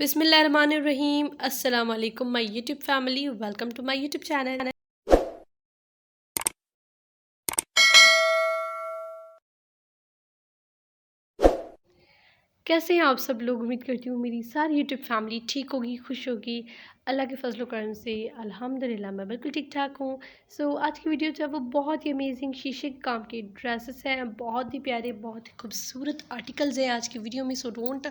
बिस्मिल्लाहिर्रहमानिर्रहीम। अस्सलाम वालेकुम my YouTube family, welcome to my YouTube channel. कैसे हैं आप सब लोग? उम्मीद करती हूँ मेरी सारी यूट्यूब फैमिली ठीक होगी, खुश होगी। अल्लाह के फजल करम से अल्हम्दुलिल्लाह मैं बिल्कुल ठीक ठाक हूँ। आज की वीडियो जो है वो बहुत ही अमेजिंग शीशे के काम के ड्रेसेस हैं, बहुत ही प्यारे, बहुत ही खूबसूरत आर्टिकल्स हैं आज की वीडियो में। So don't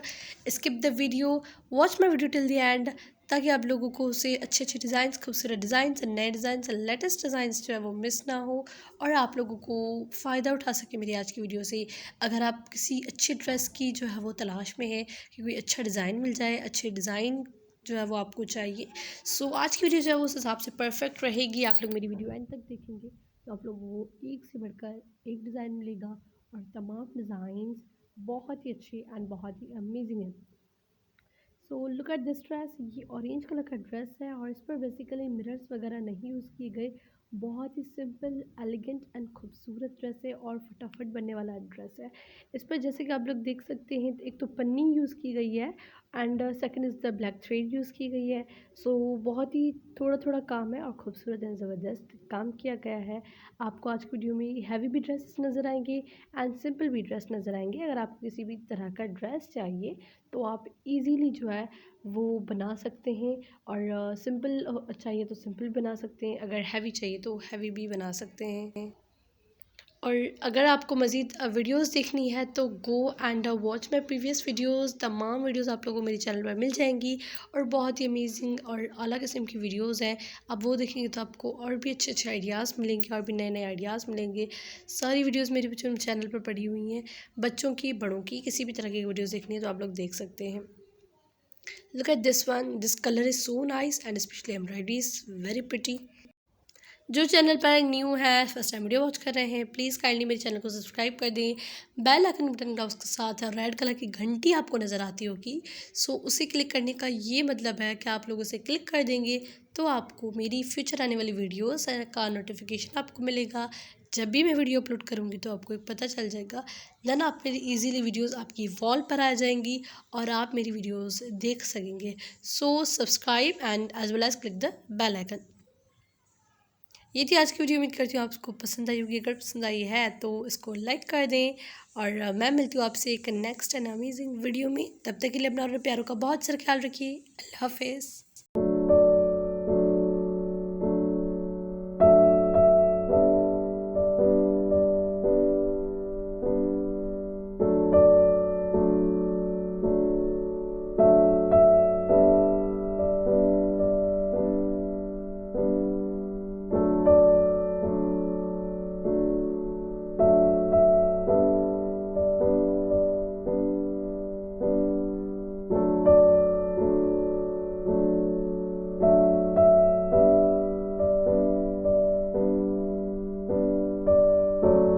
skip the video, watch my video till the end, ताकि आप लोगों को उसे अच्छे अच्छे डिज़ाइंस, खूबसूरत डिज़ाइंस, नए डिज़ाइंस, लेटेस्ट डिज़ाइंस जो है वो मिस ना हो और आप लोगों को फ़ायदा उठा सके मेरी आज की वीडियो से। अगर आप किसी अच्छी ड्रेस की जो है वो तलाश में है कि कोई अच्छा डिज़ाइन मिल जाए, अच्छे डिज़ाइन जो है वो आपको चाहिए, आज की वीडियो जो है वो उस हिसाब से परफेक्ट रहेगी। आप लोग मेरी वीडियो एंड तक देखेंगे तो आप लोगों को एक से बढ़कर एक डिज़ाइन मिलेगा और तमाम डिज़ाइन बहुत ही अच्छे एंड बहुत ही अमेजिंग है। लुक एट दिस ड्रेस, ये ऑरेंज कलर का ड्रेस है और इस पर बेसिकली मिरर्स वगैरह नहीं यूज़ किए गए। बहुत ही सिंपल, एलिगेंट एंड खूबसूरत ड्रेस है और फटाफट बनने वाला ड्रेस है। इस पर जैसे कि आप लोग देख सकते हैं, एक तो पन्नी यूज़ की गई है and second is the black thread use की गई है। बहुत ही थोड़ा थोड़ा काम है और खूबसूरत एंड ज़बरदस्त काम किया गया है। आपको आज की वीडियो में हैवी भी ड्रेस नज़र आएंगे एंड सिंपल भी ड्रेस नज़र आएंगे। अगर आपको किसी भी तरह का ड्रेस चाहिए तो आप इजीली जो है वो बना सकते हैं और सिंपल चाहिए तो सिंपल बना सकते हैं, अगर हैवी चाहिए तो हैवी भी बना सकते हैं। और अगर आपको मज़ीद वीडियोस देखनी है तो go and watch my previous videos. तमाम वीडियोस आप लोगों को मेरे चैनल पर मिल जाएंगी और बहुत ही अमेजिंग और अला किस्म की वीडियोस हैं। आप वो देखेंगे तो आपको और भी अच्छे अच्छे आइडियाज़ मिलेंगे और भी नए नए आइडियाज़ मिलेंगे। सारी वीडियोस मेरे चैनल पर पड़ी हुई हैं, बच्चों की, बड़ों की, किसी भी तरह की वीडियोज़ देखनी है तो आप लोग देख सकते हैं। Look at this one. This color is so nice and especially embroidery is very pretty. जो चैनल पर न्यू है, फर्स्ट टाइम वीडियो वॉच कर रहे हैं, प्लीज़ काइंडली मेरे चैनल को सब्सक्राइब कर दें। बेल आइकन बटन का उसके साथ रेड कलर की घंटी आपको नज़र आती होगी। उसे क्लिक करने का ये मतलब है कि आप लोग उसे क्लिक कर देंगे तो आपको मेरी फ्यूचर आने वाली वीडियोस का नोटिफिकेशन आपको मिलेगा। जब भी मैं वीडियो अपलोड करूँगी तो आपको एक पता चल जाएगा, देन आप मेरी ईजीली वीडियोस आपकी वॉल पर आ जाएंगी और आप मेरी वीडियोस देख सकेंगे। Subscribe and as well as click the bell icon. ये थी आज की वीडियो। उम्मीद करती हूँ आपको पसंद आई होगी। अगर पसंद आई है तो इसको लाइक कर दें और मैं मिलती हूँ आपसे एक नेक्स्ट एंड अमेजिंग वीडियो में। तब तक के लिए अपना और प्यारों का बहुत सारा ख्याल रखिए। अल्लाह हाफिज़।